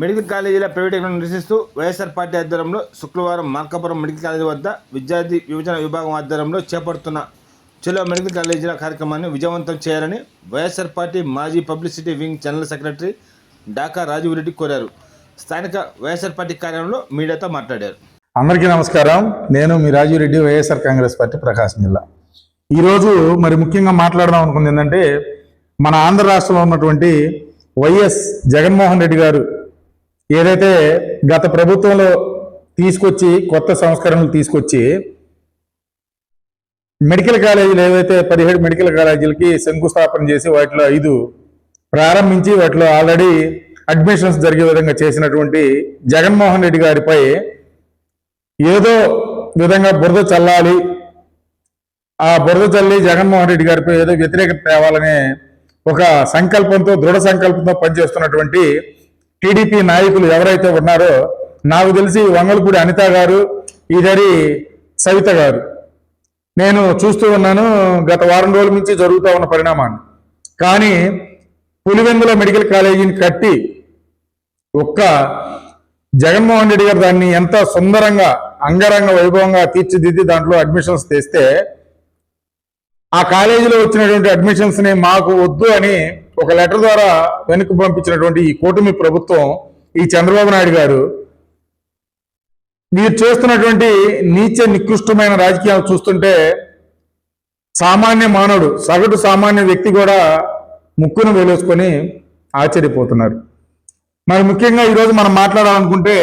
Medical కాలేజీల ప్రైవేటీకరణను నిరసిస్తూ YSR party ఆధ్వర్యంలో శుక్రవారం మార్కాపురం మెడికల్ కాలేజీ వద్ద విద్యార్థి యువజన విభాగం ఆధ్వర్యంలో చేపడుతున్న చలో మెడికల్ కాలేజీల కార్యక్రమాన్ని విజయవంతం చేయాలని వైఎస్ఆర్ పార్టీ మాజీ publicity wing general secretary Daka Rajiv Reddy కోరారు. స్థానిక వైఎస్ఆర్ పార్టీ కార్యాలయంలో మీడియాతో మాట్లాడారు. అందరికీ నమస్కారం. నేను మీ రాజీవ్ రెడ్డి, వైఎస్ఆర్ కాంగ్రెస్ పార్టీ, ప్రకాశం జిల్లా. ఈరోజు మరి ముఖ్యంగా మాట్లాడదాం అనుకుంది ఏంటంటే, మన ఆంధ్ర రాష్ట్రంలో ఉన్నటువంటి వైఎస్ జగన్మోహన్ రెడ్డి గారు ఏదైతే గత ప్రభుత్వంలో తీసుకొచ్చి కొత్త సంస్కరణలు తీసుకొచ్చి మెడికల్ కాలేజీలు ఏవైతే 17 మెడికల్ కాలేజీలకి శంకుస్థాపన చేసి వాటిలో 5 ప్రారంభించి వాటిలో ఆల్రెడీ అడ్మిషన్స్ జరిగే విధంగా చేసినటువంటి జగన్మోహన్ రెడ్డి గారిపై ఏదో విధంగా బురద చల్లాలి, ఆ బురద చల్లి జగన్మోహన్ రెడ్డి గారిపై ఏదో వ్యతిరేకత తేవాలనే ఒక సంకల్పంతో, దృఢ సంకల్పంతో పనిచేస్తున్నటువంటి టీడీపీ నాయకులు ఎవరైతే ఉన్నారో, నాకు తెలిసి వంగలపూడి అనిత గారు, ఈదరి సవిత గారు, నేను చూస్తూ ఉన్నాను గత వారం రోజుల నుంచి జరుగుతూ ఉన్న పరిణామాన్ని. కానీ పులివెందుల మెడికల్ కాలేజీని కట్టి ఒక్క జగన్మోహన్ రెడ్డి గారు దాన్ని ఎంత సుందరంగా అంగరంగ వైభవంగా తీర్చిదిద్ది దాంట్లో అడ్మిషన్స్ తెస్తే, ఆ కాలేజీలో వచ్చినటువంటి అడ్మిషన్స్ ని మాకు వద్దు అని ఒక లెటర్ ద్వారా వెనక్కి పంపించినటువంటి ఈ కూటమి ప్రభుత్వం, ఈ చంద్రబాబు నాయుడు గారు, మీరు చేస్తున్నటువంటి నీచ నికృష్టమైన రాజకీయాలు చూస్తుంటే సామాన్య మానవుడు, సగటు సామాన్య వ్యక్తి కూడా ముక్కును వేలేసుకొని ఆశ్చర్యపోతున్నారు. మరి ముఖ్యంగా ఈరోజు మనం మాట్లాడాలనుకుంటే,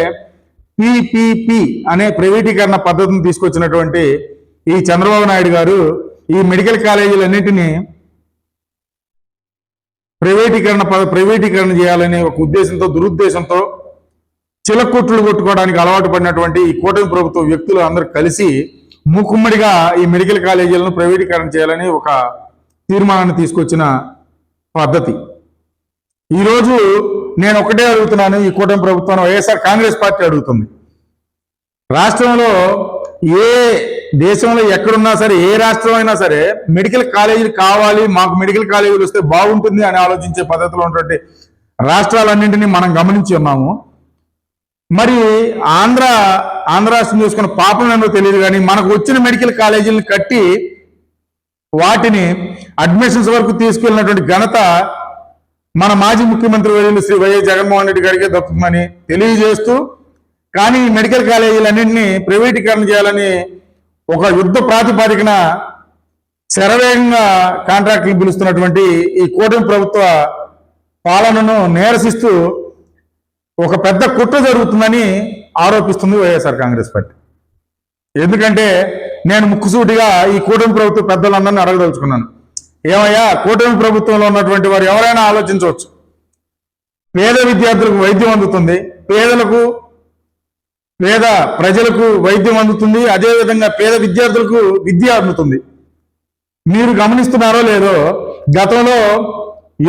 పిపిపి అనే ప్రైవేటీకరణ పద్ధతిని తీసుకొచ్చినటువంటి ఈ చంద్రబాబు నాయుడు గారు ఈ మెడికల్ కాలేజీలన్నింటినీ ప్రైవేటీకరణ చేయాలనే ఒక ఉద్దేశంతో, దురుద్దేశంతో చిలకొట్లు కొట్టుకోవడానికి అలవాటు పడినటువంటి ఈ కూటమి ప్రభుత్వ వ్యక్తులు అందరూ కలిసి మూకుమ్మడిగా ఈ మెడికల్ కాలేజీలను ప్రైవేటీకరణ చేయాలని ఒక తీర్మానాన్ని తీసుకొచ్చిన పద్ధతి. ఈరోజు నేను ఒకటే అడుగుతున్నాను, ఈ కూటమి ప్రభుత్వం, వైఎస్ఆర్ కాంగ్రెస్ పార్టీ అడుగుతుంది. రాష్ట్రంలో ఏ దేశంలో ఎక్కడున్నా సరే, ఏ రాష్ట్రం అయినా సరే మెడికల్ కాలేజీలు కావాలి, మాకు మెడికల్ కాలేజీలు వస్తే బాగుంటుంది అని ఆలోచించే పద్ధతిలో ఉన్నటువంటి రాష్ట్రాలన్నింటినీ మనం గమనించి ఉన్నాము. మరి ఆంధ్ర రాష్ట్రం చూసుకున్న పాపం ఏంటో తెలియదు, కానీ మనకు వచ్చిన మెడికల్ కాలేజీలను కట్టి వాటిని అడ్మిషన్స్ వరకు తీసుకెళ్ళినటువంటి ఘనత మన మాజీ ముఖ్యమంత్రి వర్యులు శ్రీ వైఎస్ జగన్మోహన్ రెడ్డి గారికి దక్కుతుందని తెలియజేస్తూ, కానీ మెడికల్ కాలేజీలన్నింటినీ ప్రైవేటీకరణ చేయాలని ఒక యుద్ధ ప్రాతిపదికన శరవేగంగా కాంట్రాక్టులు పిలుస్తున్నటువంటి ఈ కూటమి ప్రభుత్వ పాలనను నిరసిస్తూ ఒక పెద్ద కుట్ర జరుగుతుందని ఆరోపిస్తుంది వైఎస్ఆర్ కాంగ్రెస్ పార్టీ. ఎందుకంటే నేను ముక్కుసూటిగా ఈ కూటమి ప్రభుత్వ పెద్దలందరినీ అడగదలుచుకున్నాను, ఏమయ్యా, కూటమి ప్రభుత్వంలో ఉన్నటువంటి వారు ఎవరైనా ఆలోచించవచ్చు. పేద విద్యార్థులకు వైద్యం అందుతుంది, పేద ప్రజలకు వైద్యం అందుతుంది, అదేవిధంగా పేద విద్యార్థులకు విద్య అందుతుంది. మీరు గమనిస్తున్నారో లేదో, గతంలో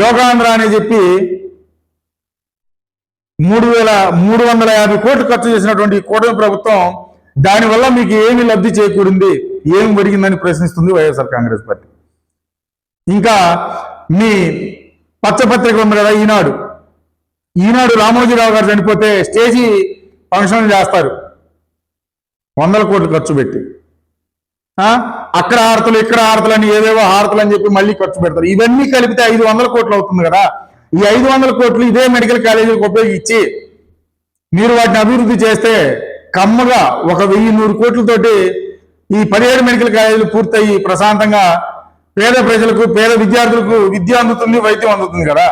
యోగాంధ్ర అని చెప్పి 3,350 కోట్లు ఖర్చు చేసినటువంటి కూటమి ప్రభుత్వం, దానివల్ల మీకు ఏమి లబ్ధి చేకూరింది, ఏమి ఒరిగిందని ప్రశ్నిస్తుంది వైఎస్ఆర్ కాంగ్రెస్ పార్టీ. ఇంకా మీ పచ్చపత్రిక ఉంది కదా, ఈనాడు రామోజీరావు గారు చనిపోతే స్టేజీ ఫంక్షన్ చేస్తారు 100 కోట్లు ఖర్చు పెట్టి. అక్కడ హారతలు, ఇక్కడ హారతలు అని ఏవేవో హారతలు అని చెప్పి మళ్ళీ ఖర్చు పెడతారు. ఇవన్నీ కలిపితే 500 కోట్లు అవుతుంది కదా. ఈ 500 కోట్లు ఇదే మెడికల్ కాలేజీలకు ఉపయోగించి మీరు వాటిని అభివృద్ధి చేస్తే కమ్మగా 1,100 కోట్లతోటి ఈ 17 మెడికల్ కాలేజీలు పూర్తయి ప్రశాంతంగా పేద ప్రజలకు, పేద విద్యార్థులకు విద్య అందుతుంది, వైద్యం అందుతుంది కదా.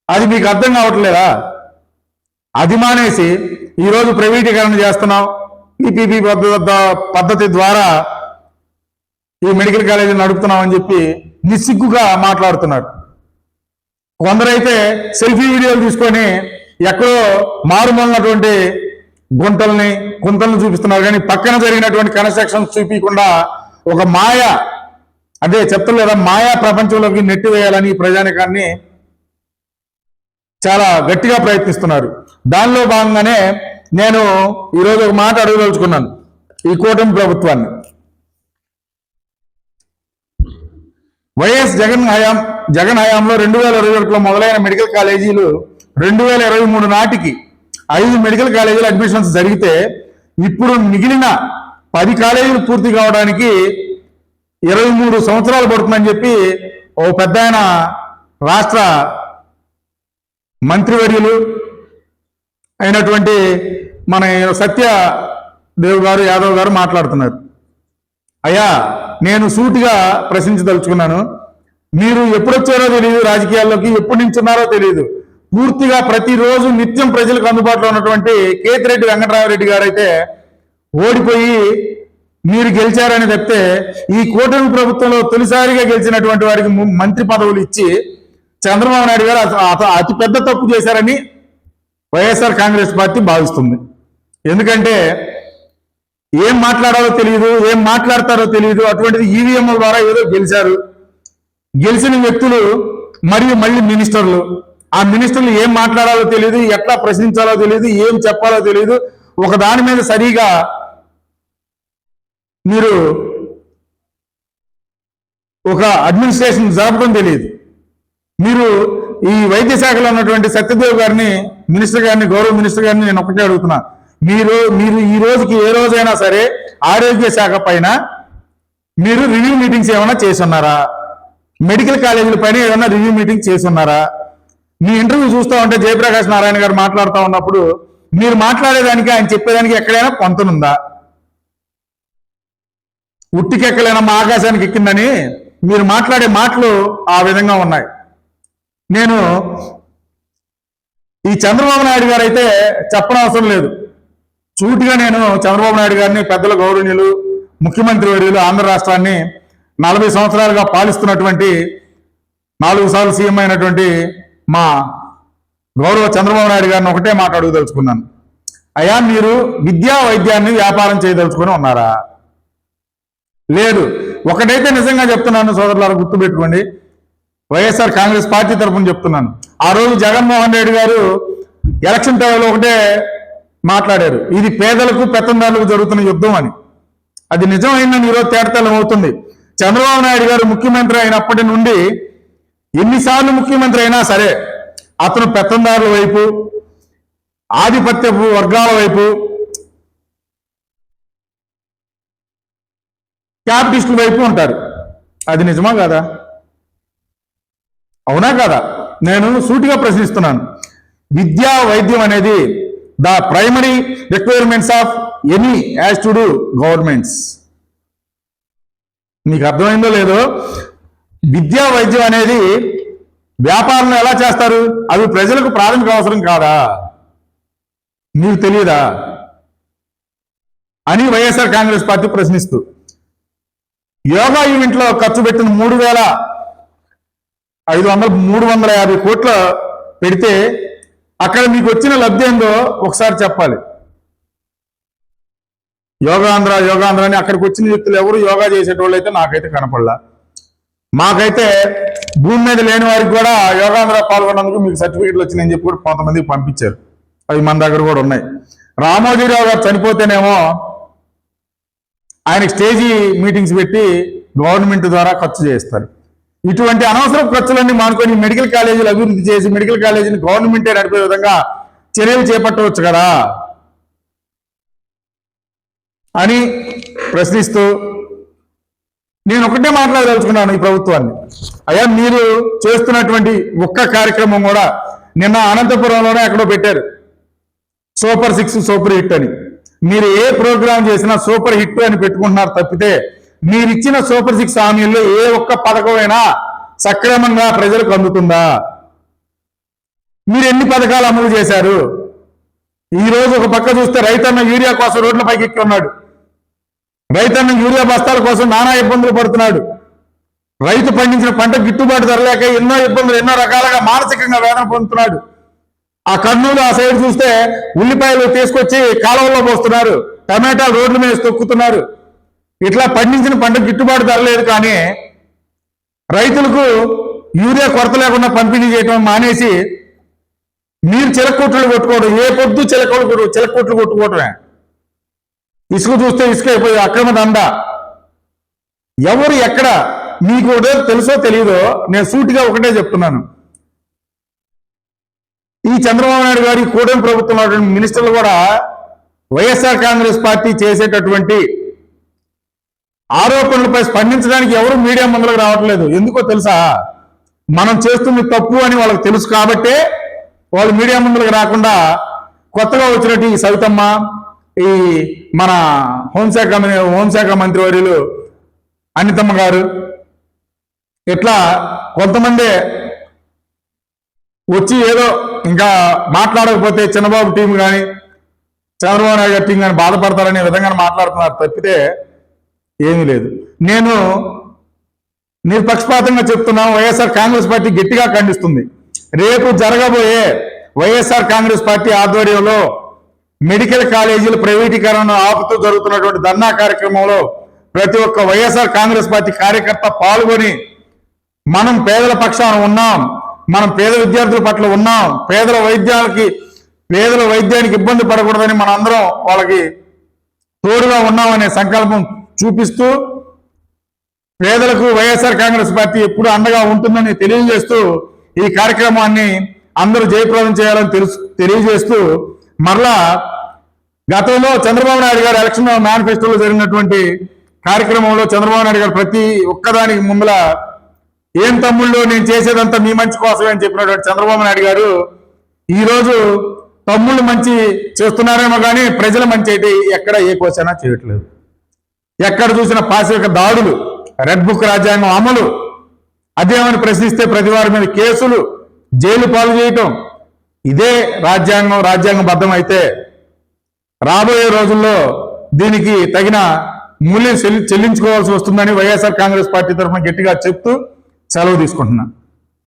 అది మీకు అర్థం కావట్లేదా? అది మానేసి ఈరోజు ప్రైవేటీకరణ చేస్తున్నాం, పిపిపి పద్ధతి ద్వారా ఈ మెడికల్ కాలేజీ నడుపుతున్నాం అని చెప్పి నిస్సిగ్గుగా మాట్లాడుతున్నారు. కొందరైతే సెల్ఫీ వీడియోలు తీసుకొని ఎక్కడో మారుమూలనటువంటి గుంతలను చూపిస్తున్నారు, కానీ పక్కన జరిగినటువంటి కన్స్ట్రక్షన్స్ చూపించకుండా ఒక అదే చెప్తలేదా, మాయా ప్రపంచంలోకి నెట్టివేయాలని ప్రజానికాన్ని చాలా గట్టిగా ప్రయత్నిస్తున్నారు. దానిలో భాగంగానే నేను ఈరోజు ఒక మాట అడగదలుచుకున్నాను ఈ కూటమి ప్రభుత్వాన్ని. వైఎస్ జగన్ హయాంలో 2021లో మొదలైన మెడికల్ కాలేజీలు 2023 నాటికి 5 మెడికల్ కాలేజీలు అడ్మిషన్స్ జరిగితే ఇప్పుడు మిగిలిన 10 కాలేజీలు పూర్తి కావడానికి 23 సంవత్సరాలు పడుతుందని చెప్పి ఓ పెద్ద ఆయన రాష్ట్ర మంత్రివర్యులు అయినటువంటి మన సత్యదేవ్ గారు యాదవ్ గారు మాట్లాడుతున్నారు. అయ్యా, నేను సూటిగా ప్రశ్నించదలుచుకున్నాను. మీరు ఎప్పుడొచ్చారో తెలియదు, రాజకీయాల్లోకి ఎప్పటి నుంచి ఉన్నారో తెలియదు. పూర్తిగా ప్రతిరోజు నిత్యం ప్రజలకు అందుబాటులో ఉన్నటువంటి కేతిరెడ్డి వెంకటరామరెడ్డి గారు అయితే ఓడిపోయి మీరు గెలిచారని చెప్తే, ఈ కూటమి ప్రభుత్వంలో తొలిసారిగా గెలిచినటువంటి వారికి మంత్రి పదవులు ఇచ్చి చంద్రబాబు నాయుడు గారు అతి పెద్ద తప్పు చేశారని వైఎస్ఆర్ కాంగ్రెస్ పార్టీ భావిస్తుంది. ఎందుకంటే ఏం మాట్లాడాలో తెలియదు, ఏం మాట్లాడతారో తెలియదు. అటువంటిది ఈవీఎంల ద్వారా ఏదో గెలిచారు. గెలిచిన వ్యక్తులు మరియు మళ్ళీ మినిస్టర్లు, ఆ మినిస్టర్లు ఏం మాట్లాడాలో తెలియదు, ఎట్లా ప్రశ్నించాలో తెలియదు, ఏం చెప్పాలో తెలియదు. ఒక దాని మీద సరిగా మీరు ఒక అడ్మినిస్ట్రేషన్ జరపడం తెలియదు. మీరు ఈ వైద్య శాఖలో ఉన్నటువంటి సత్యదేవ్ గారిని, మినిస్టర్ గారిని, గౌరవ మినిస్టర్ గారిని నేను ఒకటే అడుగుతున్నా. మీరు ఈ రోజుకి ఏ రోజైనా సరే ఆరోగ్య శాఖ పైన మీరు రివ్యూ మీటింగ్స్ ఏమైనా చేసి ఉన్నారా? మెడికల్ కాలేజీల పైన ఏమైనా రివ్యూ మీటింగ్ చేసి ఉన్నారా? మీ ఇంటర్వ్యూ చూస్తూ ఉంటే జయప్రకాష్ నారాయణ గారు మాట్లాడుతూ ఉన్నప్పుడు మీరు మాట్లాడేదానికి, ఆయన చెప్పేదానికి ఎక్కడైనా పొంతనుందా? ఉట్టికెక్కలైనా మా ఆకాశానికి ఎక్కిందని మీరు మాట్లాడే మాటలు ఆ విధంగా ఉన్నాయి. నేను ఈ చంద్రబాబు నాయుడు గారు అయితే చెప్పనవసరం లేదు. సూటిగా నేను చంద్రబాబు నాయుడు గారిని, పెద్దల గౌరవనీయులు, ముఖ్యమంత్రి వర్యులు, ఆంధ్ర రాష్ట్రాన్ని 40 సంవత్సరాలుగా పాలిస్తున్నటువంటి, 4 సార్లు సీఎం అయినటువంటి మా గౌరవ చంద్రబాబు నాయుడు గారిని ఒకటే మాట అడుగుదలుచుకున్నాను. అయ్యా, మీరు విద్యా వైద్యాన్ని వ్యాపారం చేయదలుచుకుని ఉన్నారా? లేదు. ఒకటైతే నిజంగా చెప్తున్నాను సోదరులారా, గుర్తుపెట్టుకోండి. వైఎస్ఆర్ కాంగ్రెస్ పార్టీ తరఫున చెప్తున్నాను. ఆ రోజు జగన్మోహన్ రెడ్డి గారు ఎలక్షన్ టైంలో ఒకటే మాట్లాడారు, ఇది పేదలకు పెత్తందారులకు జరుగుతున్న యుద్ధం అని. అది నిజమైందని ఈరోజు తేటతెల్లం అవుతుంది. చంద్రబాబు నాయుడు గారు ముఖ్యమంత్రి అయినప్పటి నుండి ఎన్నిసార్లు ముఖ్యమంత్రి అయినా సరే అతను పెత్తందారుల వైపు, ఆధిపత్యపు వర్గాల వైపు, క్యాపిటలిస్టుల వైపు ఉంటారు. అది నిజమా కాదా? అవునా కాదా? నేను సూటిగా ప్రశ్నిస్తున్నాను. విద్యా వైద్యం అనేది the primary requirements of any as to do governments. మీకు అర్థమైందో లేదో, విద్యా వైద్యం అనేది వ్యాపారం ఎలా చేస్తారు? అవి ప్రజలకు ప్రాథమిక అవసరం కాదా? మీకు తెలియదా అని వైఎస్ఆర్ కాంగ్రెస్ పార్టీ ప్రశ్నిస్తూ, యోగా ఈవెంట్లో ఖర్చు పెట్టిన 3,500-350 కోట్ల పెడితే అక్కడ మీకు వచ్చిన లబ్ధి ఏందో ఒకసారి చెప్పాలి. యోగాంధ్ర అని అక్కడికి వచ్చిన వ్యక్తులు ఎవరు యోగా చేసేటోళ్ళు అయితే నాకైతే కనపడలా. మాకైతే భూమి మీద లేని వారికి కూడా యోగాంధ్ర పాల్గొన్నందుకు మీకు సర్టిఫికెట్లు వచ్చినాయని చెప్పి కూడా కొంతమందికి పంపించారు. అవి మన దగ్గర కూడా ఉన్నాయి. రామోజీరావు గారు చనిపోతేనేమో ఆయనకి స్టేజీ మీటింగ్స్ పెట్టి గవర్నమెంట్ ద్వారా ఖర్చు చేస్తారు. ఇటువంటి అనవసర ఖర్చులన్నీ మానుకొని మెడికల్ కాలేజీలు అభివృద్ధి చేసి మెడికల్ కాలేజీని గవర్నమెంటే నడిపే విధంగా చర్యలు చేపట్టవచ్చు కదా అని ప్రశ్నిస్తూ నేను ఒకటే మాట్లాడదలుచుకున్నాను ఈ ప్రభుత్వాన్ని. అయ్యా, మీరు చేస్తున్నటువంటి ఒక్క కార్యక్రమం కూడా నిన్న అనంతపురంలోనే ఎక్కడో పెట్టారు, సూపర్ 6 సూపర్ హిట్ అని. మీరు ఏ ప్రోగ్రాం చేసినా సూపర్ హిట్ అని పెట్టుకుంటున్నారు తప్పితే మీరు ఇచ్చిన సూపర్ 6 హామీల్లో ఏ ఒక్క పథకమైనా సక్రమంగా ప్రజలకు అందుతుందా? మీరు ఎన్ని పథకాలు అమలు చేశారు? ఈ రోజు ఒక పక్క చూస్తే రైతన్న యూరియా కోసం రోడ్ల పైకి ఎక్కి ఉన్నాడు. రైతన్న యూరియా బస్తాల కోసం నానా ఇబ్బందులు పడుతున్నాడు. రైతు పండించిన పంట గిట్టుబాటు ధర లేక ఎన్నో ఇబ్బందులు, ఎన్నో రకాలుగా మానసికంగా వేదన పొందుతున్నాడు. ఆ కర్నూలు ఆ సైడ్ చూస్తే ఉల్లిపాయలు తీసుకొచ్చి కాలువల్లో పోస్తున్నారు, టమాటాలు రోడ్ల మీద తొక్కుతున్నారు. ఇట్లా పండించిన పంట గిట్టుబాటు ధర లేదు. కానీ రైతులకు యూరియా కొరత లేకుండా పంపిణీ చేయడం మానేసి మీరు చిలకొట్లు కొట్టుకోవడం, ఏ పొద్దు చిలకొట్లు కొట్టుకోవటమే. ఇసుక చూస్తే ఇసుక అయిపోయి అక్రమ దండ. ఎవరు ఎక్కడ మీకు తెలుసో తెలియదో నేను సూటిగా ఒకటే చెప్తున్నాను. ఈ చంద్రబాబు నాయుడు గారి కూటమి ప్రభుత్వంలో ఉన్నటువంటి మినిస్టర్లు కూడా వైఎస్ఆర్ కాంగ్రెస్ పార్టీ చేసేటటువంటి ఆరోపణలపై స్పందించడానికి ఎవరు మీడియా ముందులకు రావట్లేదు. ఎందుకో తెలుసా? మనం చేస్తుంది తప్పు అని వాళ్ళకి తెలుసు కాబట్టే వాళ్ళు మీడియా ముందులకు రాకుండా కొత్తగా వచ్చినట్టు ఈ సవితమ్మ, ఈ మన హోంశాఖ మంత్రి వర్యులు అనితమ్మ గారు, ఇట్లా కొంతమంది వచ్చి ఏదో ఇంకా మాట్లాడకపోతే చంద్రబాబు టీం కానీ చంద్రబాబు నాయుడు గారి టీం కానీ బాధపడతారనే విధంగా మాట్లాడుతున్నారు తప్పితే ఏమీ లేదు. నేను నిష్పక్షపాతంగా చెప్తున్నాను, వైఎస్ఆర్ కాంగ్రెస్ పార్టీ గట్టిగా ఖండిస్తుంది. రేపు జరగబోయే వైఎస్ఆర్ కాంగ్రెస్ పార్టీ ఆధ్వర్యంలో మెడికల్ కాలేజీల ప్రైవేటీకరణను ఆపుతూ జరుగుతున్నటువంటి ధర్నా కార్యక్రమంలో ప్రతి ఒక్క వైఎస్ఆర్ కాంగ్రెస్ పార్టీ కార్యకర్త పాల్గొని మనం పేదల పక్షాన ఉన్నాం, మనం పేద విద్యార్థుల పట్ల ఉన్నాం, పేదల వైద్యానికి ఇబ్బంది పడకూడదని మనందరం వాళ్ళకి తోడుగా ఉన్నామనే సంకల్పం చూపిస్తూ పేదలకు వైఎస్ఆర్ కాంగ్రెస్ పార్టీ ఎప్పుడు అండగా ఉంటుందని తెలియజేస్తూ ఈ కార్యక్రమాన్ని అందరూ జయప్రదం చేయాలని తెలియజేస్తూ మరలా గతంలో చంద్రబాబు నాయుడు గారు ఎలక్షన్ మేనిఫెస్టోలో జరిగినటువంటి కార్యక్రమంలో చంద్రబాబు నాయుడు గారు ప్రతి ఒక్కదానికి ముందల ఏం తమ్ముళ్ళు నేను చేసేదంతా మీ మంచి కోసమే అని చెప్పినటువంటి చంద్రబాబు నాయుడు గారు ఈరోజు తమ్ముళ్ళు మంచి చేస్తున్నారేమో కానీ ప్రజల మంచి అయితే ఎక్కడ ఏ కోసైనా చేయట్లేదు. ఎక్కడ చూసిన పాశవిక దాడులు, రెడ్ బుక్ రాజ్యాంగం అమలు, అదేమని ప్రశ్నిస్తే ప్రతి వారి మీద కేసులు, జైలు పాలు చేయటం, ఇదే రాజ్యాంగబద్ధం అయితే రాబోయే రోజుల్లో దీనికి తగిన మూల్యం చెల్లించుకోవాల్సి వస్తుందని వైఎస్ఆర్ కాంగ్రెస్ పార్టీ తరఫున గట్టిగా చెప్తూ సెలవు తీసుకుంటున్నాను.